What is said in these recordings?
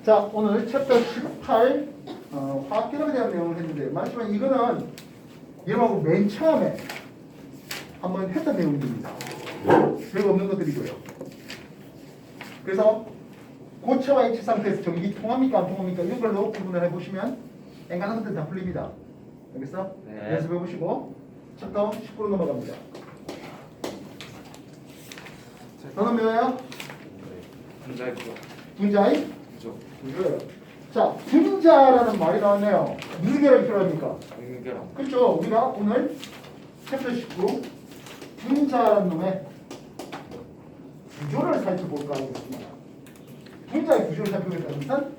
자, 오늘 챕터 18 화학결합에 대한 내용을 했는데 말하지만 이거는 여러분하고 맨 처음에 한번 했던 내용입니다. 별거 없는 것들이고요. 그래서 고체와 H 상태에서 전기 통합니까 안 통합니까 이런 걸로 구분을 해보시면 앵간한 것들 다 풀립니다. 알겠어? 네. 연습해보시고 챕터 19로 넘어갑니다. 너는 뭐예요? 분자했죠. 분자의 그죠. 이거예요. 자, 분자라는 말이 나왔네요. 무슨 결합이 필요합니까? 공유결합. 그렇죠. 우리가 오늘 챕터 19 분자라는 놈의 구조를 살펴볼까 하겠습니다. 분자의 구조를 살펴보겠다는 것은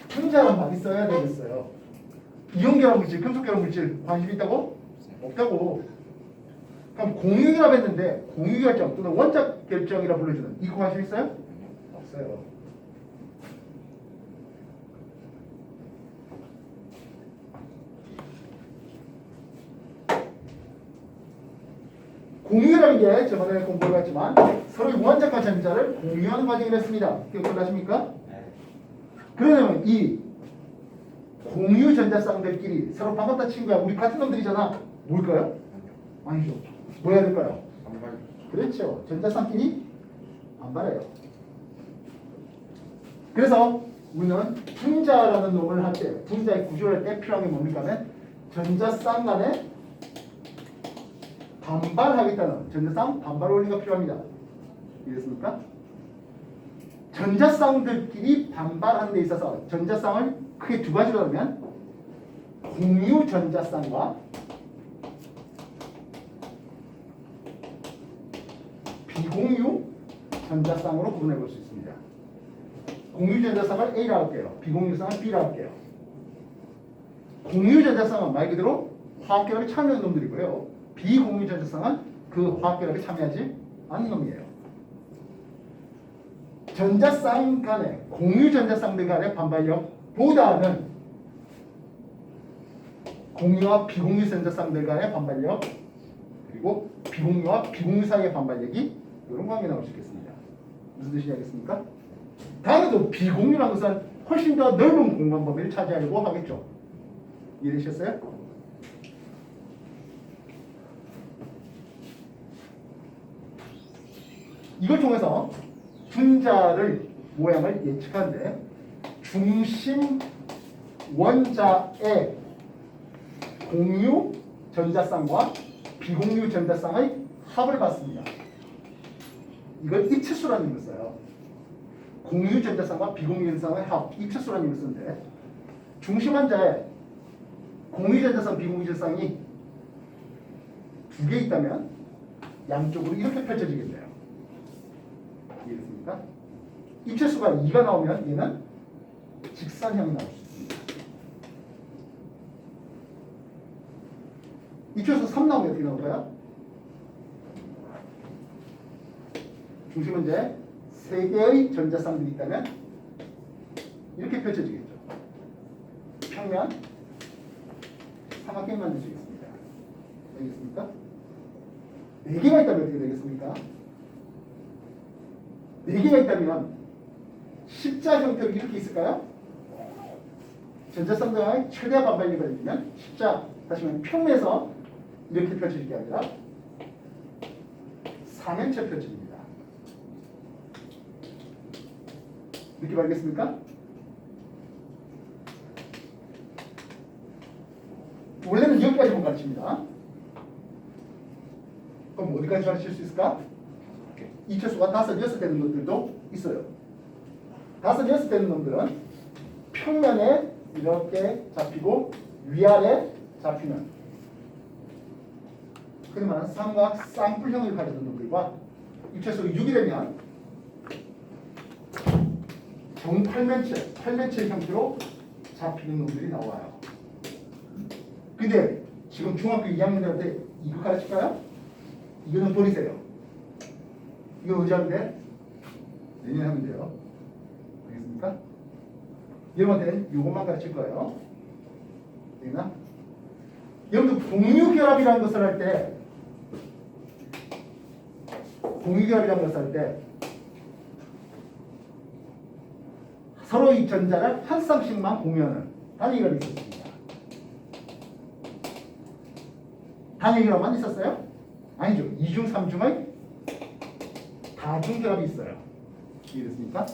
분자란 말이 써야 되겠어요. 이온결합 물질, 금속결합 물질 관심 있다고? 없다고. 그럼 공유결합 했는데 공유결정 또는 원자 결정이라 불러주는 이거 관심 있어요? 없어요. 공유라는 게 저번에 공부를 했지만 서로의 무한짝과 전자를 공유하는 과정이랬습니다. 기억나십니까? 네. 그러면 이 공유 전자쌍들끼리 서로 반갑다 친구야. 우리 같은 놈들이잖아. 뭘까요? 아니죠. 뭐 해야 될까요? 반발. 그렇죠. 전자쌍끼리 반발해요. 그래서 우리는 분자라는 놈을 할 때, 분자의 구조를 할 때 필요한 게 뭡니까 하면 전자쌍 간에 반발하겠다는 전자쌍 반발 원리가 필요합니다. 이해됐습니까? 전자쌍들끼리 반발하는 데 있어서 전자쌍을 크게 두 가지로 하면 공유 전자쌍과 비공유 전자쌍으로 구분해 볼 수 있습니다. 공유 전자쌍을 A라 할게요. 비공유 쌍을 B라 할게요. 공유 전자쌍은 말 그대로 화학결합에 참여하는 놈들이고요. 비공유 전자쌍은 그 화학결합에 참여하지 않는 놈이에요. 전자쌍 간의 공유 전자쌍들 간의 반발력보다는 공유와 비공유 전자쌍들 간의 반발력 그리고 비공유와 비공유 사이의 반발력이 이런 관계 나올 수 있겠습니다. 무슨 뜻인지 알겠습니까? 다음에도 비공유라는 것은 훨씬 더 넓은 공간 범위를 차지하려고 하겠죠. 이해되셨어요? 이걸 통해서 분자를 모양을 예측하는데 중심 원자의 공유 전자쌍과 비공유 전자쌍의 합을 받습니다. 이걸 입체수라는 의미를 써요. 공유 전자쌍과 비공유 전자쌍의 합, 입체수라는 의미를 쓰는데 중심 원자에 공유 전자쌍, 비공유 전자쌍이 두 개 있다면 양쪽으로 이렇게 펼쳐지겠네요. 이해됐습니까? 입체수가 2가 나오면 얘는 직선형이 나올 수 있습니다. 입체수 3 나오면 어떻게 나올까요? 중심 문제 3개의 전자쌍들이 있다면 이렇게 펼쳐지겠죠. 평면 삼각형이 만들어지겠습니다. 알겠습니까? 4개가 있다면 어떻게 되겠습니까? 4개가 있다면 십자 형태로 이렇게 있을까요? 전자쌍들의 최대 반발력이 되면 십자, 다시 말하면 평면에서 이렇게 펼쳐질 게 아니라 삼형체 펼쳐집니다. 느낌 알겠습니까? 원래는 여기까지만 가르칩니다. 그럼 어디까지 가르칠 수 있을까? 입체수가 5, 6 되는 놈들도 있어요. 5, 6 되는 놈들은 평면에 이렇게 잡히고 위아래 잡히는 흔히 말하는 삼각 쌍뿔형을 가지는 놈들과 입체수가 6이 되면 정팔면체, 팔면체 형태로 잡히는 놈들이 나와요. 근데 지금 중학교 2학년들한테 이거 가르칠까요? 이거는 버리세요. 이거 언제 하면 돼? 내년에 하면 돼요. 알겠습니까? 여러분한테는 이것만 가르칠 거예요. 되나? 여러분들 공유결합이라는 것을 할 때 공유결합이라는 것을 할 때 서로의 전자를 한 쌍씩만 공유하는 단위결이 있었습니다. 단위결만 있었어요? 아니죠. 2중, 3중의 다중결합이 있어요. 이해됐습니까?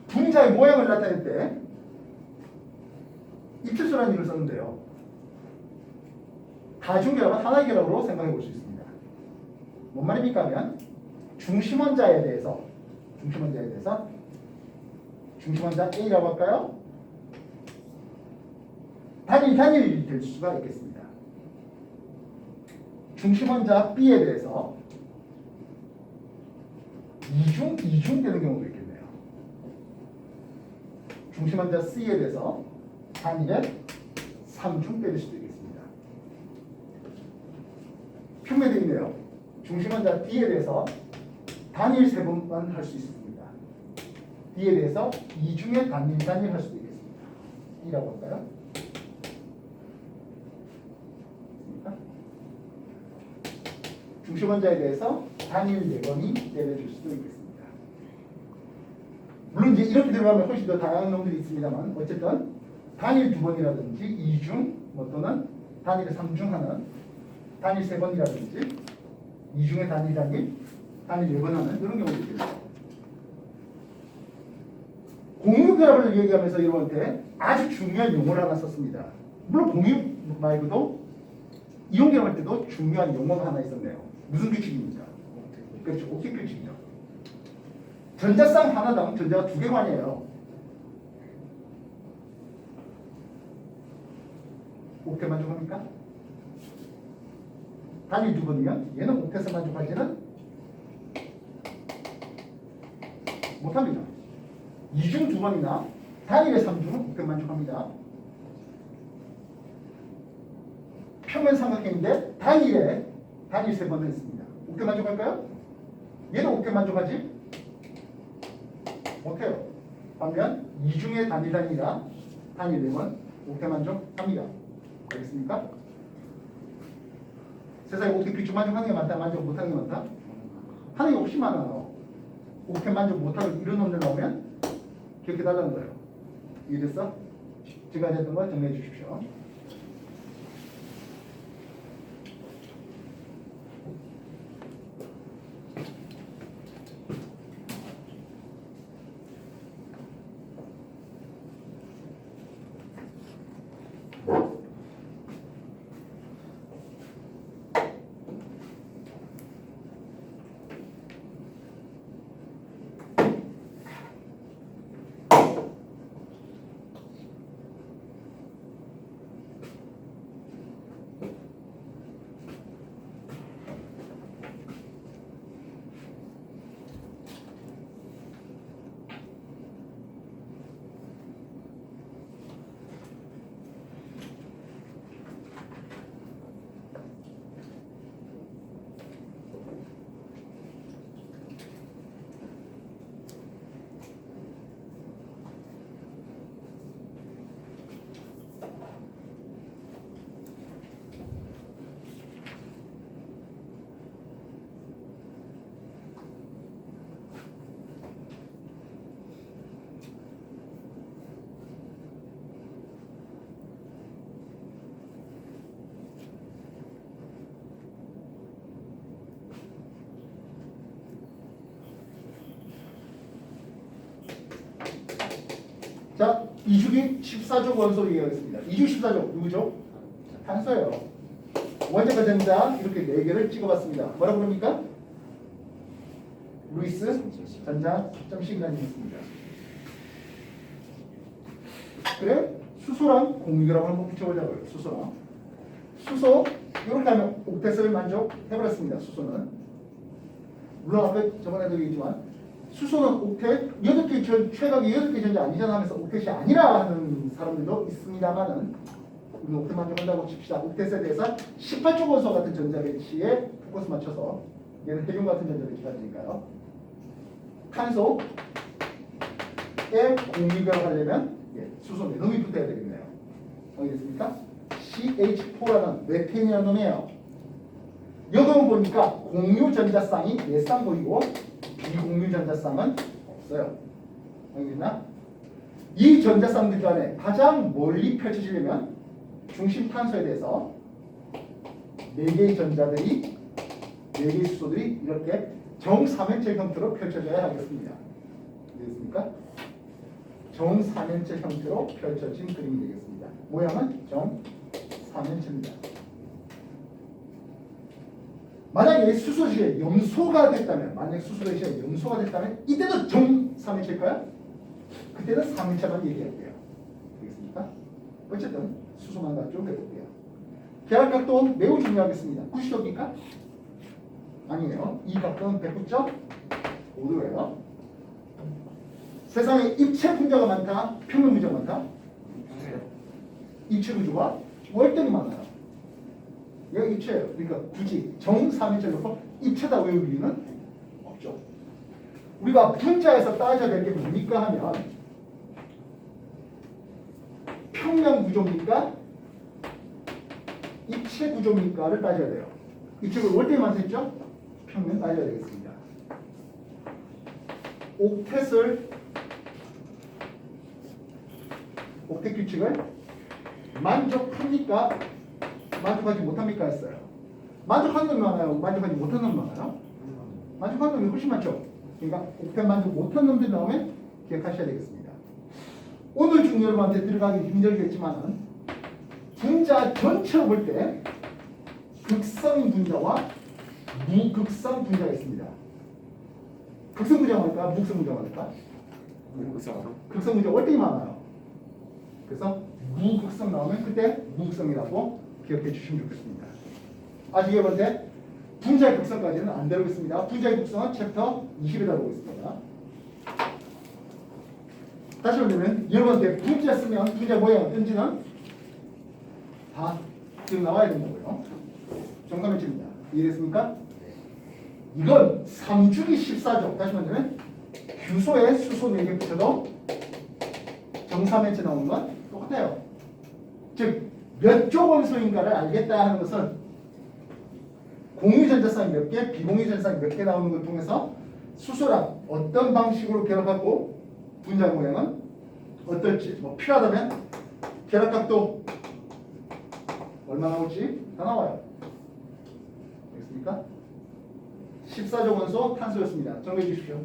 분자의 모양을 나타낼 때 입출수라는 일을 썼는데요. 다중결합은 하나의 결합으로 생각해 볼 수 있습니다. 뭔 말입니까 하면 중심원자에 대해서 중심원자 A라고 할까요? 단일이 될 수가 있겠습니다. 중심원자 B에 대해서 이중 되는 경우도 있겠네요. 중심원자 C에 대해서 단일에 3중 때릴 수도 있겠습니다. 표면되어 있네요. 중심원자 D에 대해서 단일 3번만 할 수 있습니다. D에 대해서 2중에 단일 할 수도 있겠습니다. E라고 할까요? 중심원자에 대해서 단일 4번이 때려줄 수도 있겠습니다. 물론 이제 이렇게 들어가면 훨씬 더 다양한 놈들이 있습니다만 어쨌든 단일 2번이라든지 2중 또는 단일에 3중 하는 단일 3번이라든지 2중에 단일 4번 하는 이런 경우도 있겠죠. 공유결합을 얘기하면서 여러분한테 아주 중요한 용어를 하나 썼습니다. 물론 공유 말고도 이용결합할 때도 중요한 용어가 하나 있었네요. 무슨 규칙입니까? 그렇죠. 옥텟 규칙이죠. 전자쌍 하나당 전자가 2개만이에요. 옥텟 만족합니까? 단일 2번이면 얘는 옥텟을 만족하지는 못합니다. 2중 2번이나 단일의 3중은 옥텟 만족합니다. 평면 삼각형인데 단일 3번을 했습니다. 옥텟 만족할까요? 얘도 옥텟 만족하지? 못해요. 반면 2중의 단일이라 단일 4번 옥텟 만족합니다. 알겠습니까? 세상에 옥텟 비추 만족하는 게 많다, 만족 못하는 게 많다? 하는 게 없이 많아요. 옥텟 만족 못하는 이런 놈들 나오면 기억해 달라는 거예요. 이해됐어? 지금까지 했던 거 정리해 주십시오. 자, 2주기 14족 원소 얘기하겠습니다. 2주 14족 누구죠? 탄소예요. 원자과 전자 이렇게 4개를 찍어봤습니다. 뭐라고 그럽니까? 루이스 전자 점식이라는 게 있습니다. 그래? 수소랑 공유결합을 한번 붙여보자고요. 수소 이렇게 하면 옥텟을 만족해버렸습니다. 수소는 물론 아까 저번에도 얘기했지만 수소는 옥텟 8개 최각이 8개 전자 아니잖아 하면서 옥텟이 아니라 하는 사람들도 있습니다만은 우리는 옥텟 만족한다고 칩시다. 옥텟에 대해서 18조 원소 같은 전자 배치에 포커스 맞춰서 얘는 헤듐 같은 전자 배치가 되니까요. 탄소에 공유결합을 하려면 수소 4놈이 붙어야 되겠네요. 알겠습니까? CH4라는 메탄이라는 놈이에요. 여기 보니까 공유 전자쌍이 4쌍 보이고 비공유 전자쌍은 없어요. 알겠나? 이 전자쌍들 간에 가장 멀리 펼쳐지려면 중심 탄소에 대해서 4개의 전자들이 4개의 수소들이 이렇게 정삼면체 형태로 펼쳐져야 하겠습니다. 되겠습니까? 정삼면체 형태로 펼쳐진 그림이 되겠습니다. 모양은 정삼면체입니다. 만약에 수소식에 염소가 됐다면, 만약 수소식에 염소가 됐다면 이때도 정삼면체일까요? 그때는 삼면체만 얘기할게요. 되겠습니까? 어쨌든 수소만 가지고 해볼게요. 계약각도 매우 중요하겠습니다. 90도입니까? 아니에요. 이 각도는 109.5도예요. 세상에 입체 분자가 많다, 평면 분자가 많다. 입체 구조가 월등히 많아요. 얘가 입체예요. 그러니까 굳이 정삼면체를 놓고 입체다 외울 이유는 없죠. 우리가 분자에서 따져야 될 게 뭡니까 하면 평면 구조입니까? 입체 구조입니까를 따져야 돼요. 입체가 월등히 많겠죠? 평면 따져야 되겠습니다. 옥텟 규칙을 만족합니까? 만족하지 못합니까? 했어요. 만족하는 놈이 많아요? 만족하지 못하는 놈이 많아요? 만족하는 놈이 훨씬 많죠? 그러니까 옥텟 만족 못한 놈들 나오면 기억하셔야 되겠습니다. 오늘 중 여러분한테 들어가기 힘들겠지만은 분자 전체로 볼 때 극성 분자와 무극성 분자가 있습니다. 극성 분자가 뭘까? 무극성 분자가 뭘까? 극성 분자 월등히 많아요. 그래서 무극성 나오면 그때 무극성이라고 기억해 주시면 좋겠습니다. 아직 여러분한테 분자의 극성까지는 안 다루겠습니다. 분자의 극성은 챕터 20에 다루고 있습니다. 다시 말하면 여러분한테 분자 쓰면 분자 모양 어떤지는 다 지금 나와야 되는 거고요. 정답면체입니다. 이해됐습니까? 이건 3주기 14조. 다시 말하면 규소에 수소 4개 붙여도 정삼면체 나오는 건 똑같아요. 즉 몇 조 원소인가를 알겠다 하는 것은 공유전자쌍이 몇 개, 비공유전자쌍이 몇 개 나오는 걸 통해서 수소랑 어떤 방식으로 결합하고 분자 모양은 어떨지 뭐 필요하다면 결합각도 얼마 나올지 다 나와요. 알겠습니까? 14조 원소 탄소였습니다. 정리해 주십시오.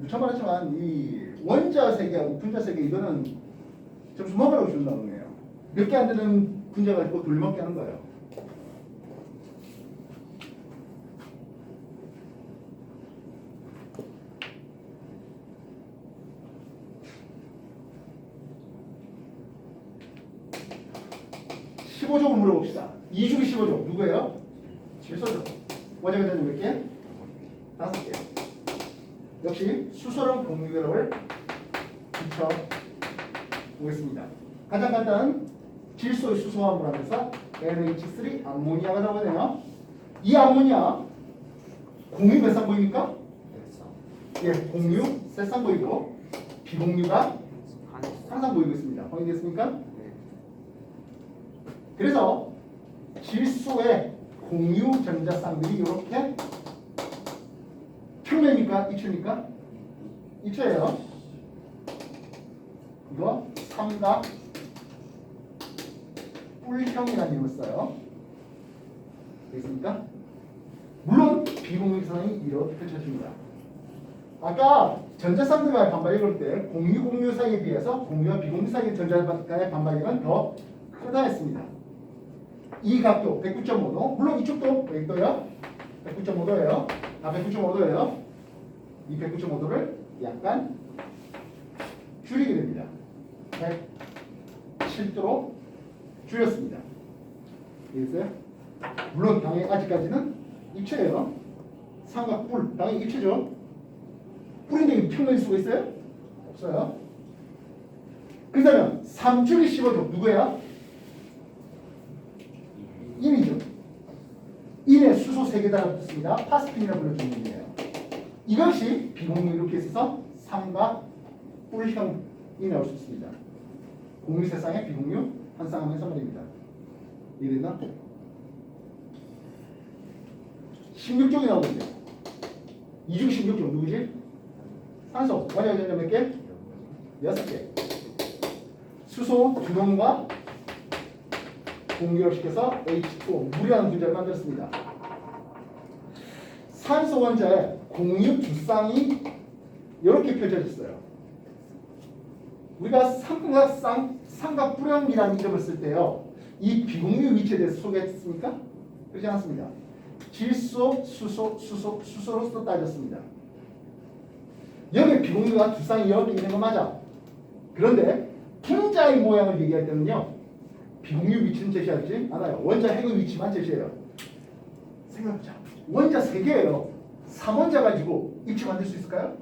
처음 말했지만 이 원자 세계하고 분자 세계 이거는 점수 먹으라고 준다는 거예요. 몇 개 안 되는 분자 가지고 돌려먹기 하는 거예요. (15조) 물어봅시다. 2주기 15조 누구예요? 질소죠. 원자가 되는 몇 개? 5개. 역시 수소랑 공유결합을 붙여보겠습니다. 가장 간단한 질소의 수소화합을 하면서 NH3 암모니아가 나오네요. 이 암모니아 공유 몇 쌍 보입니까? 예, 공유 3쌍 보이고 비공유가 1쌍 보이고 있습니다. 확인됐습니까? 그래서 질소의 공유 전자쌍들이 이렇게 평면입니까? 입체입니까? 입체예요. 이거 삼각 뿔형이라는 이름을 써요. 되겠습니까? 물론 비공유선이 이렇게 펼쳐집니다. 아까 전자쌍들과의 반발력을 볼 때 공유 사이에 비해서 공유와 비공유 사이의 전자간의 반발력은 더 크다 했습니다. 이 각도 109.5도. 물론 이쪽도 몇 도요? 109.5도예요. 109.5도예요. 이 109.5도를 약간 줄이게 됩니다. 107도로 줄였습니다. 이해했어요? 물론 당연히 아직까지는 입체예요. 삼각뿔 당연히 입체죠. 뿔인데 이게 평면일 수가 있어요? 없어요. 그렇다면 3주기 15조 누구야? 인이죠. 인의 수소 3개다라고 했습니다. 파스핀이라고 불러주는 인이에요. 이것이 비공유 이렇게 있어서 삼각 뿔형이 나올 수 있습니다. 공유 세상에 비공유 한 쌍하면서 말입니다. 이해됐나? 16종이 나오는데 2중 16종 누구지? 산소 원자력 전자 몇 개? 6개. 수소 2놈과 공유를 시켜서 H2O 물이라는 분자를 만들었습니다. 산소 원자에 공유 두 쌍이 이렇게 펼쳐졌어요. 우리가 삼각불형이라는 이름을 쓸 때요, 이 비공유 위치에 대해서 소개했습니까? 그렇지 않습니다. 질소, 수소로서 따졌습니다. 여기 비공유가 두 쌍이 이렇게 있는 거 맞아. 그런데 분자의 모양을 얘기할 때는요, 비공유 위치는 제시하지 않아요. 원자 핵의 위치만 제시해요. 생각해보자. 원자 3개예요. 3원자 가지고 입체 만들 수 있을까요?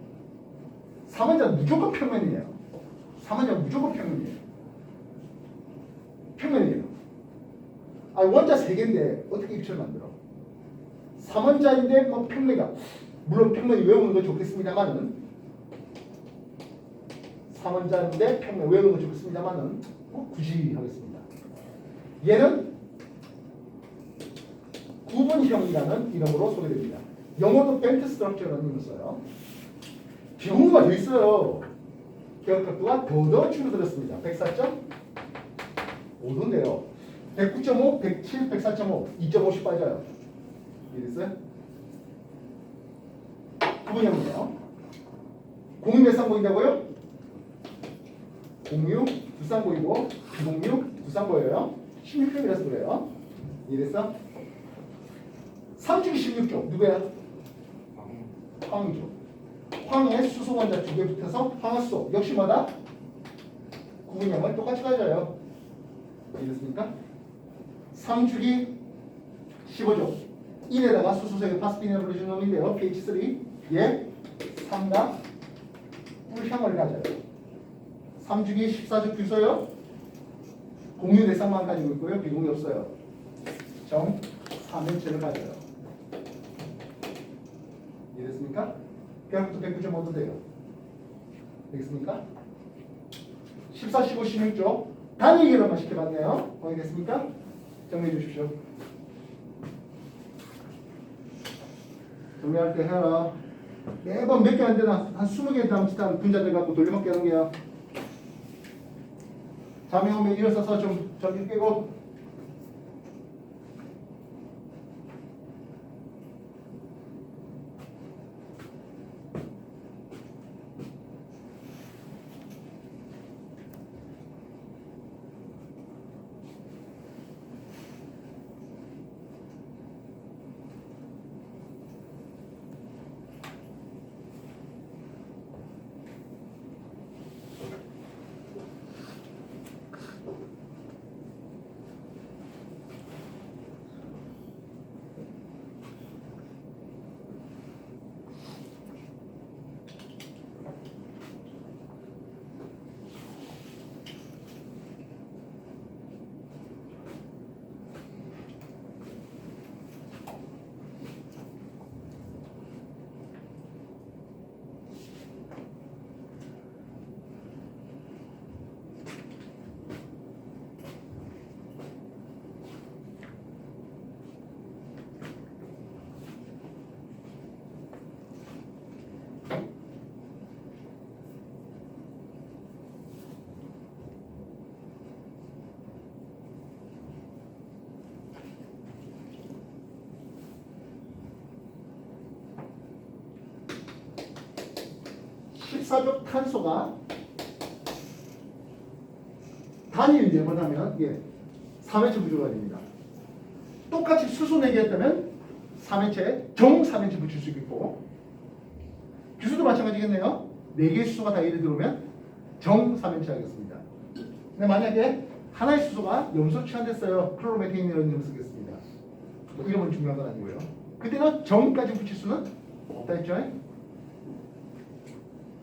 3원자는 무조건 평면이에요. 3원자는 무조건 평면이에요. 평면이에요. 아니 원자 3개인데 어떻게 입체를 만들어? 3원자인데 뭐 평면이가 물론 평면이 외우는 거 좋겠습니다만은 3원자인데 평면 외우는 거 좋겠습니다만은 굳이 하겠습니다. 얘는 구분형이라는 이름으로 소개됩니다. 영어도 벤트 스트럭처라는 이름을 써요. 비공유가 돼 있어요. 기억각도가 더 줄어들었습니다. 104.5도인데요. 109.5, 107, 104.5, 2.5씩 빠져요. 이해됐어요? 구분형이에요. 공유 몇 쌍 보인다고요? 공유 두 쌍 보이고 비공유 두 쌍 보여요. 16종이라서 그래요. 이해됐어? 3주기 16종 누구야? 황이죠. 황에 수소 원자 2개 붙어서 황화수소 역시 뭐다? 구분형을 똑같이 가져요. 이해됐습니까? 3주기 15종 1에다가 수소 3개 파스핀이라고 불러주는 놈인데요. pH3 얘 삼각 뿔형을 가져요. 3주기 14조 규소요. 공유 대상만 가지고 있고요. 비공유 없어요. 정 3일체를 가져요. 이해됐습니까? 그냥부터 109.5도 돼요. 되겠습니까? 14, 15, 16조 단위 결합만 시켜봤네요. 확인됐습니까? 정리해 주십시오. 정리할 때 해라. 매번 몇 개 안 되나 한 20개 남짓한 분자들 갖고 돌려먹기 하는 거야. 잠이 오면 일어서서 좀 전기 끄고 식사적 탄소가 단위를 내보내면 3회차 구조가 됩니다. 똑같이 수소 4개 했다면 3회체에 정 3회체 붙일 수 있겠고 규수도 마찬가지겠네요. 4개의 수소가 다 예를 들어오면 정 3회체 하겠습니다. 근데 만약에 하나의 수소가 염소 취한됐어요. 클로로메테인이라는 이름을 쓰겠습니다. 뭐 이름은 중요한 건 아니고요. 그때는 정까지 붙일 수는 없다 했죠.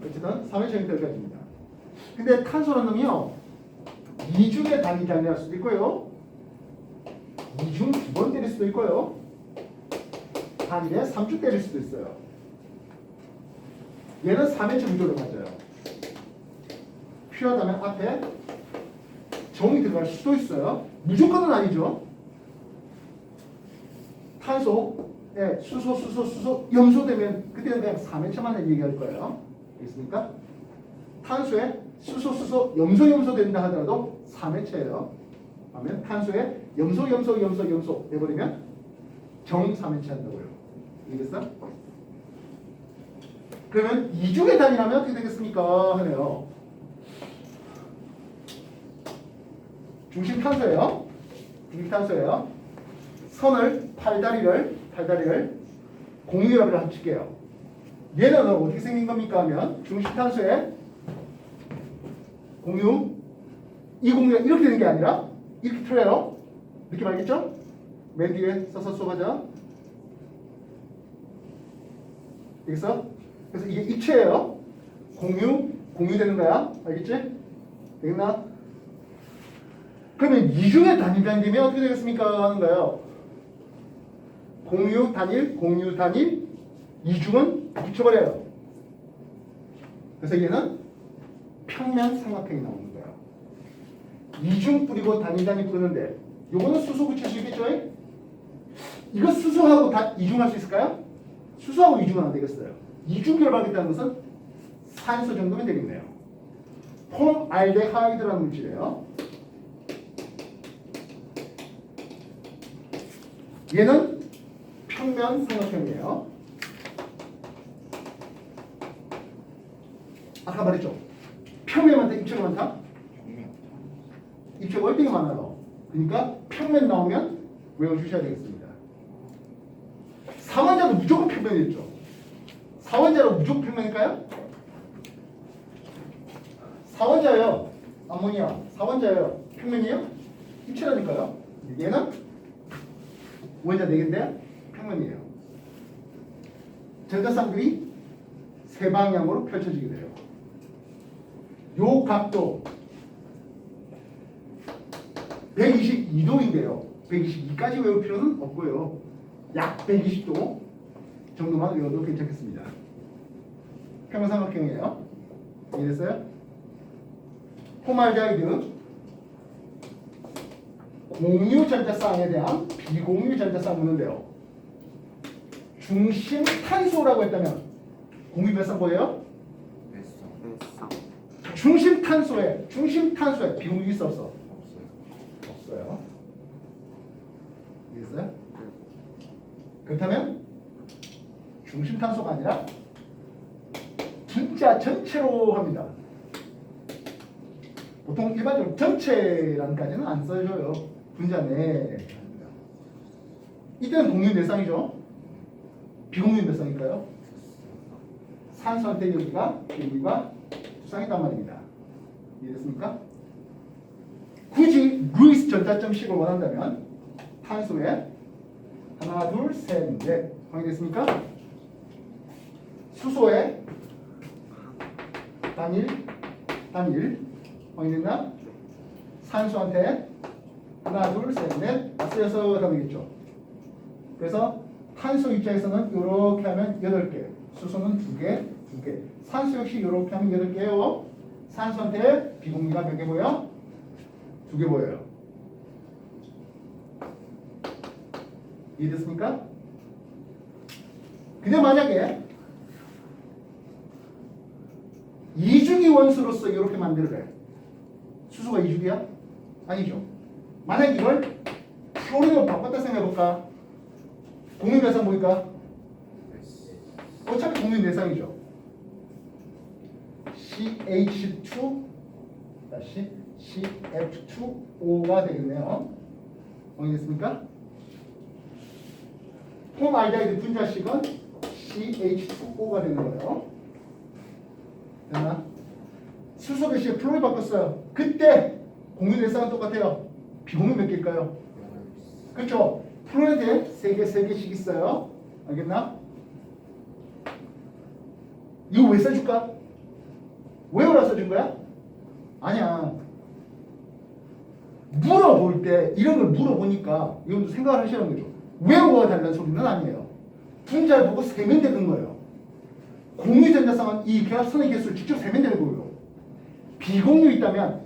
어쨌든 3회체 형태까지입니다. 근데 탄소라는 놈이요. 이중의 단위 단위할 수도 있고요. 이중 2번 때릴 수도 있고요. 단일에 3주 때릴 수도 있어요. 얘는 3회체 구조로 맞아요. 필요하다면 앞에 정이 들어갈 수도 있어요. 무조건은 아니죠. 탄소에 수소, 염소 되면 그때는 그냥 3회체만 얘기할 거예요. 알겠습니까? 탄소에 수소, 염소 된다 하더라도 3회체예요. 그러면 탄소에 염소 해버리면 정 3회체 한다고요. 알겠어? 그러면 이중의 단위라면 어떻게 되겠습니까? 하네요. 중심 탄소예요. 선을 팔다리를 공유압을 합칠게요. 얘는 어떻게 생긴 겁니까? 하면 중심 탄소에 공유 이 공유가 이렇게 되는 게 아니라 이렇게 틀어요. 느낌 알겠죠? 맨 뒤에 써서 써가자. 여기서 그래서 이게 입체예요. 공유되는 거야. 알겠지? 되겠나? 그러면 이중의 단위가 되면 어떻게 되겠습니까? 하는 거예요. 공유 단일, 이중은 붙여버려요. 그래서 얘는 평면 삼각형이 나오는 거예요. 이중 뿌리고 단일 뿌리는데 요거는 수소 붙일 수 있겠죠? 이거 수소하고 다 이중할 수 있을까요? 수소하고 이중은 안 되겠어요. 이중 결합하겠다는 것은 산소 정도면 되겠네요. 폼알데하이드라는 물질이에요. 얘는 평면 삼각형이에요. 아까 말했죠. 평면 많다, 입체가 많다. 입체가 얼마나 많아요. 그러니까 평면 나오면 외워주셔야 되겠습니다. 사원자도 무조건 평면이겠죠. 사원자로 무조건 평면일까요? 사원자예요. 암모니아 사원자예요. 평면이에요? 입체라니까요. 얘는 원자 4개인데 평면이에요. 전자쌍들이 세 방향으로 펼쳐지게 돼요. 요 각도 122도인데요. 122까지 외울 필요는 없고요. 약 120도 정도만 외워도 괜찮겠습니다. 평면삼각형이에요. 이해됐어요? 폼알데하이드 공유 전자쌍에 대한 비공유 전자쌍 묻는데요. 중심 탄소라고 했다면 공유 몇 쌍 보여요? 중심 탄소에 비공유 있어 없어? 없어요. 이해했어요? 그렇다면 중심 탄소가 아니라 분자 전체로 합니다. 보통 일반적으로 전체라는까지는 안 써줘요. 분자 내. 이때는 공유 몇 쌍이죠? 비공유 몇 쌍일까요? 산소한테 여기가 비공유가 2쌍이단 말입니다. 이해됐습니까? 굳이 루이스 전자점식을 원한다면 탄소에 하나, 둘, 셋, 넷 확인됐습니까? 수소에 단일 확인됐나? 산소한테 하나, 둘, 셋, 넷, 다섯, 여섯 하면 되겠죠. 그래서 탄소 입장에서는 이렇게 하면 8개, 수소는 2개. 산소 역시 이렇게 하면 8개예요. 산소한테 비공유가 몇 개 보여? 2개 보여요. 이해됐습니까? 근데 만약에 이중이 원소로서 이렇게 만들래. 수소가 이중이야? 아니죠. 만약 이걸 플로린으로 바꿨다 생각해볼까? 공유 몇 쌍 보일까? 어차피 공유 4쌍이죠. CH2-CF2O가 되겠네요. 확인됐습니까? 폼알데하이드 분자식은 CH2O가 되는 거예요. 됐나? 수소 대신에 플로리 바꿨어요. 그때 공유 대상은 똑같아요. 비공유 몇 개일까요? 그렇죠? 플로리드에 3개씩 있어요. 알겠나? 이거 왜 써줄까? 왜 오라 써준 거야? 아니야. 물어볼 때 이런 걸 물어보니까 이건 생각을 하시는 거죠. 왜 오가 달라는 소리는 아니에요. 분자를 보고 세면 되는 거예요. 공유 전자쌍은 이 결합선의 개수를 직접 세면 되는 거예요. 비공유 있다면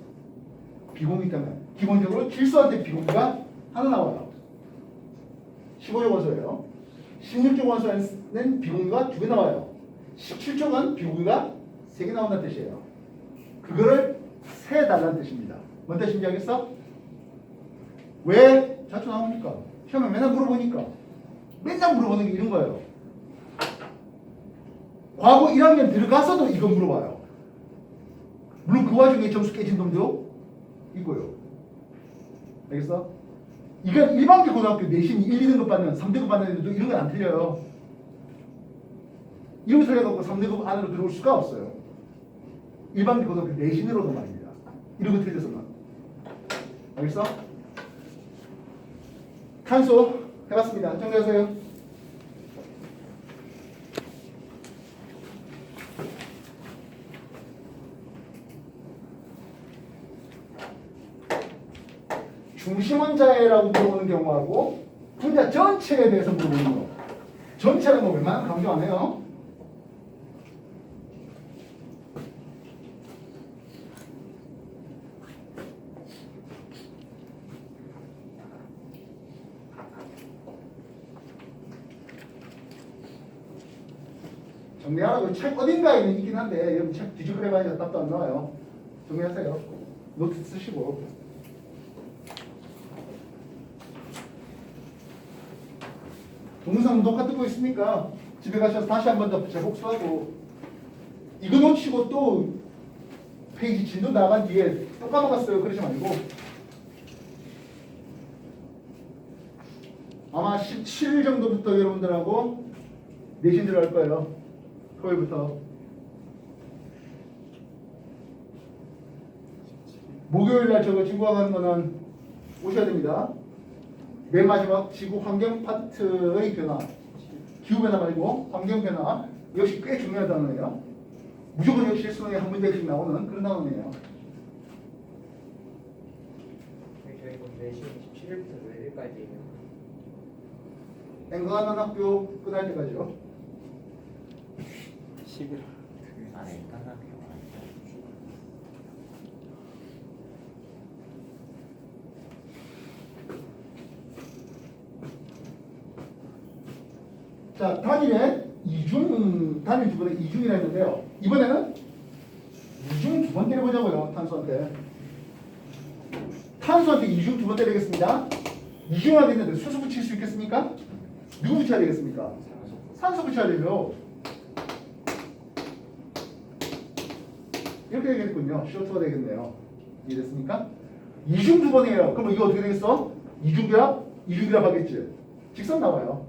기본적으로 질소한테 비공유가 하나 나와요. 15조 원소예요. 16조 원소에는 비공유가 2개 나와요. 17조는 비공유가 3개 나온다는 뜻이에요. 그거를 세달라는 뜻입니다. 뭔 뜻인지 알겠어? 왜 자주 나오니까? 시험에 맨날 물어보니까. 맨날 물어보는 게 이런 거예요. 과거 1학년 들어가서도 이거 물어봐요. 물론 그 와중에 점수 깨진 놈도 있고요. 알겠어? 이건 일반계 고등학교 내신 1, 2등급 받는 3등급 받는 애들도 이런 건 안 틀려요. 이런 소리해갖고 3등급 안으로 들어올 수가 없어요. 일반계 고등학교 내신으로도 말입니다. 이런 거 틀려서만. 알겠어? 탄소 해봤습니다. 정리하세요. 중심원자애라고 물어보는 경우하고 분자 전체에 대해서 물어보는 거. 전체라는 거 웬만하면 강조 안 해요. 정리하라고 책 어딘가에는 있긴 한데 여러분 책 뒤집어봐야 답도 안 나와요. 정리하세요. 노트 쓰시고. 동영상 녹화 뜨고 있으니까 집에 가셔서 다시 한 번 더 재복수하고 이거 놓치고 또 페이지 진도 나간 뒤에 또 까먹었어요. 그러지 말고 아마 17일 정도부터 여러분들하고 내신 들어갈 거예요. 토요일부터. 목요일날 저거 지구학 하는 거는 오셔야 됩니다. 맨 마지막 지구 환경 파트의 변화, 기후 변화 말고 환경 변화 역시 꽤 중요한 단어예요. 무조건 역시 수능에 한 문제씩 나오는 그런 단어네요. 저희 이거 내신 17일부터 내일까지예요. 앵거하는 학교 끝날 때까지요. 11월 안에 끝나게요. 자, 단일에 이중, 단일 두 번에 이중이라 했는데요. 이번에는 이중 두 번 때려보자고요. 탄소한테. 탄소한테 이중 두 번 때리겠습니다. 이중하게 했는데 수소 붙일 수 있겠습니까? 누구 붙여야 되겠습니까? 산소 붙여야 되죠. 이렇게 되겠군요. 쇼트가 되겠네요. 이해됐습니까? 이중 두 번이에요. 그럼 이거 어떻게 되겠어? 이중결합? 이중결합 하겠지. 직선 나와요.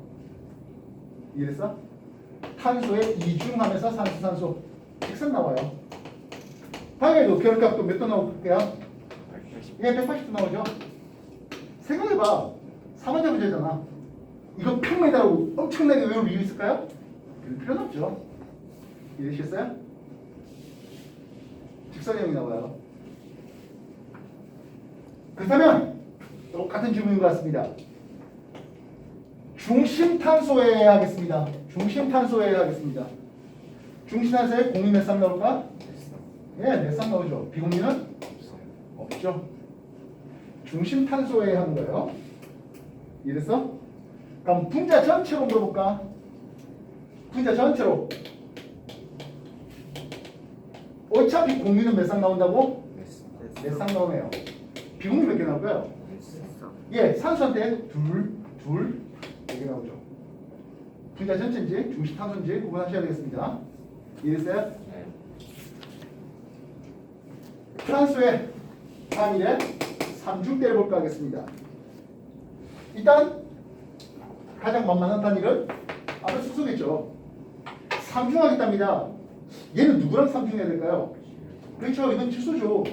이해됐어? 탄소에 이중하면서 산소, 산소. 직선 나와요. 당연히도 결합값도 몇 도 나올게요? 180도 나오죠? 생각해봐. 3원자 문제잖아. 이거 평메다로 엄청나게 외울 이유 있을까요? 그럴 필요는 없죠. 이해되셨어요? 직선형이 나와요. 그렇다면 똑같은 질문인 것 같습니다. 중심탄소에 하겠습니다. 중심탄소에 하겠습니다. 중심탄소에 공유 몇 쌍 나올까? 예, 4쌍 나오죠. 비공유는? 없죠. 중심탄소에 하는 거예요. 이래서 그럼 분자 전체로 물어볼까? 분자 전체로. 어차피 공유는 몇 쌍 나온다고? 4쌍 나오네요. 비공유 몇 개 나올까요? 예, 산소한테 둘, 4개 나오죠. 분자 전체인지 중심탄소인지 구분하셔야 되겠습니다. 이해됐어요? 네. 탄소의 단일에 3중대를 볼까 하겠습니다. 일단 가장 만만한 단위를 아까 수소겠죠. 상중하겠답니다. 얘는 누구랑 상중해야 될까요? 그렇죠. 이건 질소죠.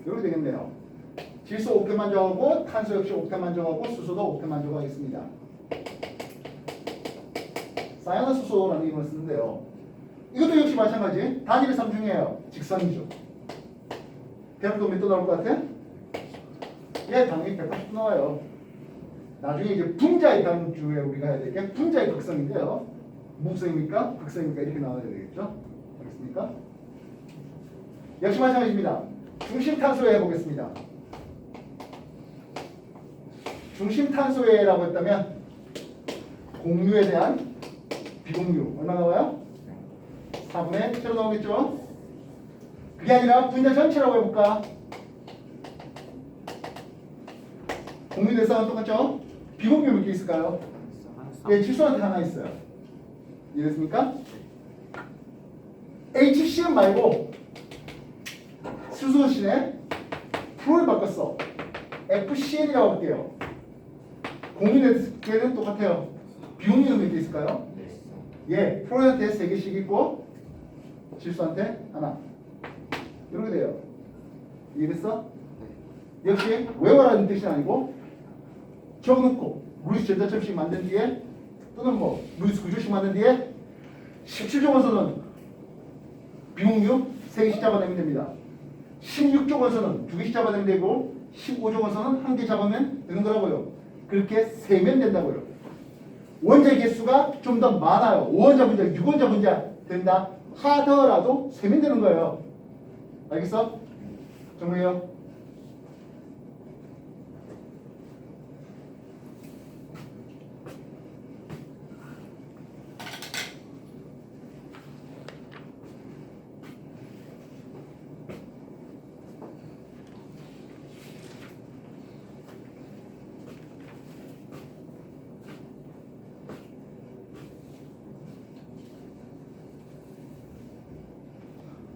이렇게 되겠네요. 질소 옥텟만 정하고 탄소 역시 옥텟만 정하고 수소도 옥텟만 정하겠습니다. 사이아노수소라는 이름을 쓰는데요. 이것도 역시 마찬가지. 단위를 상중해요. 직선이죠. 대략도 몇 도 나올 것 같아? 예, 당연히 180도 나와요. 나중에 이제 분자의 단주에 우리가 해야 될 게 분자의 극성인데요. 무극성입니까? 극성입니까? 이렇게 나와야 되겠죠? 알겠습니까? 역시 마찬가지입니다. 중심탄소회 해보겠습니다. 중심탄소회라고 했다면 공유에 대한 비공유 얼마 나와요? 4분의 1로 나오겠죠? 그게 아니라 분자 전체라고 해볼까? 공유 대상은 똑같죠? 비공유 몇 개 있을까요? 예, 질소한테 하나 있어요. 이해됐습니까? HCl 말고 수소신에 프로를 바꿨어. FCl이라고 할게요. 공유는 똑같아요. 비공유는 몇 개 있을까요? 예, 프로한테 3개씩 있고 질소한테 하나. 이렇게 돼요. 이해됐어? 역시 외워라는 뜻이 아니고 적어놓고 루이스 전자점씩 만든 뒤에 또는 뭐 루이스 구조식 만든 뒤에 17조 원소는 비공유 3개씩 잡아내면 됩니다. 16조 원소는 2개씩 잡아내면 되고 15조 원소는 1개 잡으면 되는 거라고요. 그렇게 세면 된다고요. 원자의 개수가 좀 더 많아요. 5원자 분자, 6원자 분자 된다 하더라도 세면 되는 거예요. 알겠어? 정리해요.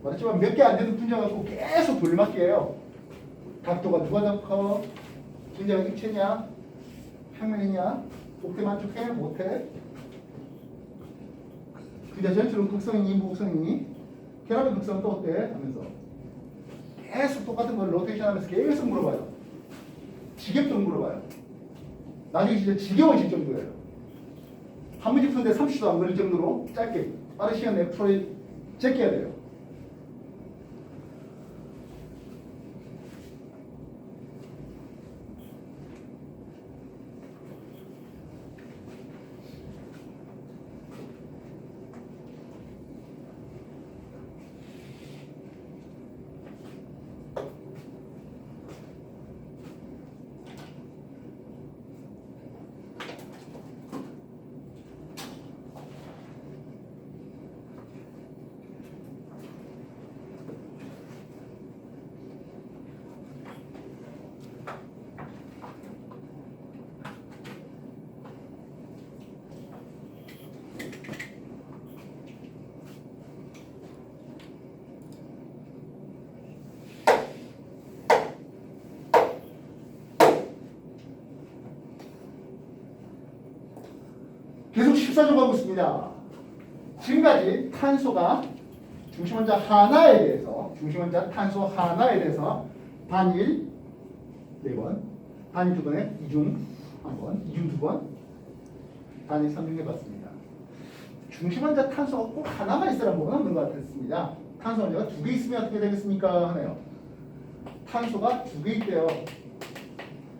말했지만 몇 개 안 되는 분자 갖고 계속 돌려막기예요. 각도가 누가 더 커? 분자가 입체냐? 평면이냐? 옥대 만족해? 못해? 분자 전체로 극성이니 무극성이니? 결합의 극성은 또 어때? 하면서 계속 똑같은 걸 로테이션 하면서 계속 물어봐요. 지겹도록 물어봐요. 나중에 진짜 지겨워질 정도예요. 한 문제 푸는데 30초 안 걸릴 정도로 짧게 빠른 시간 내에 풀어 제껴야 돼요. 계속 14조 가고 있습니다. 지금까지 탄소가 중심원자 하나에 대해서 탄소 하나에 대해서 단일 4번, 단일 2번에 이중 1번, 이중 2번, 단일 3중 해봤습니다. 중심원자 탄소가 꼭 하나만 있으라는 법은 없는 것 같았습니다. 탄소 원자가 2개 있으면 어떻게 되겠습니까? 하네요. 탄소가 2개 있대요.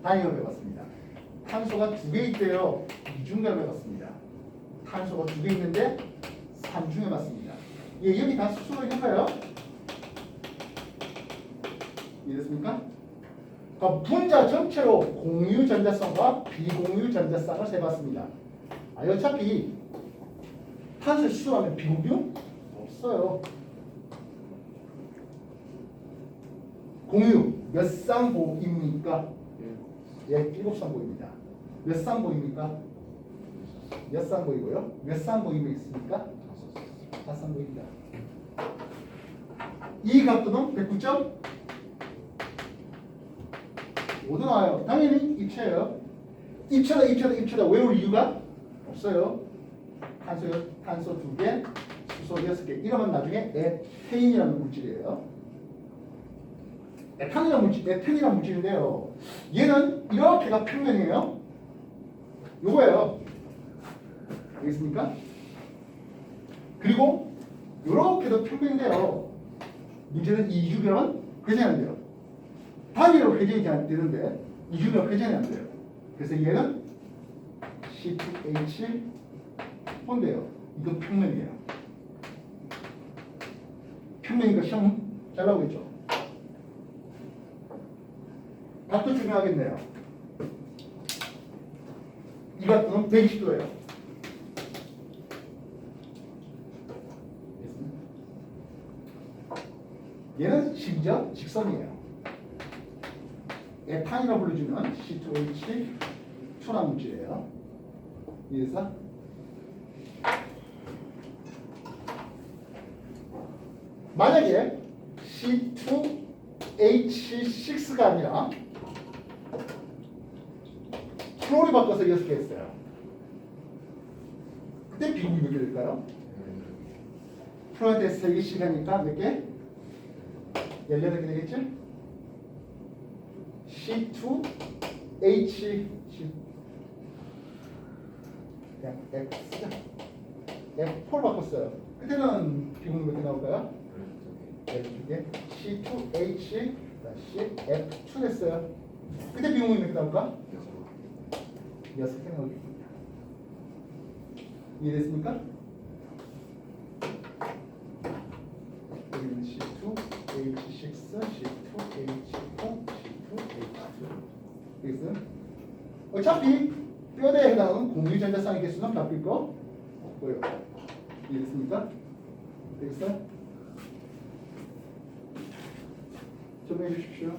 단일을 해봤습니다. 탄소가 2개 있대요. 이중결을 해봤습니다. 탄소가 2개 있는데 3중 해봤습니다. 예, 여기 다 수소인가요? 이해됐습니까? 그러니까 분자 전체로 공유 전자성과 비공유 전자쌍을 세봤습니다. 어차피 탄소 수소라면 비공유 없어요. 공유 몇 쌍보입니까? 예, 7쌍보입니다. 몇 쌍보입니까? 몇 쌍보이고요? 몇 쌍보임이 있습니까? 4쌍보입니다. 이 각도는 109.5도 나와요. 당연히 입체예요. 입체다. 외울 이유가 없어요. 탄소 2개, 수소 6개. 이러면 나중에 에테인이라는 물질이에요. 에탄이라는 물질인데요. 얘는 이렇게가 평면이에요. 요거예요. 알겠습니까? 그리고 요렇게도 평면인데요. 문제는 이 이주변은 회전이 안 돼요. 단위로 회전이 안 되는데 이주변 회전이 안 돼요. 그래서 얘는 C2H 혼데요. 이건 평면이에요. 평면이니까 시험 잘 나오겠죠. 각도 중요하겠네요. 이 각도는 120도예요. 얘는 심지어 직선이에요. 에탄이라 불러주는 C2H 초란 물질이에요. 그래서 만약에 C2H6가 아니라 플로리 바꿔서 6개 했어요. 그때 비공이 몇 개 될까요? 플로한테 3개씩 하니까 몇 개? 18개 되겠지? C2H 그냥 X F4를 바꿨어요. 그때는 비공이 몇 개 나올까요? 12개. C2H F2 됐어요. 그때 비공이 몇 개 나올까? 6개 나오겠습니다. 이해됐습니까? 여기는 C2H6, C2H4, C2H2 되겠어요? 어차피 뼈대에 해당하는 공유전자쌍의 개수는 바뀔 거 없고요. 이해됐습니까? 되겠어요? 정리해 주십시오.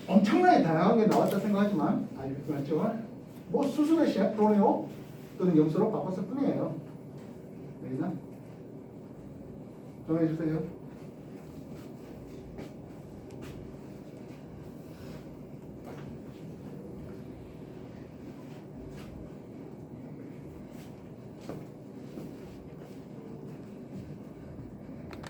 엄청나게 다양한 게 나왔다 생각하지만 아주 그렇지만 뭐 수수 대신에 프로네오 또는 염소로 바꿨을 뿐이에요. 여기는 정해주세요.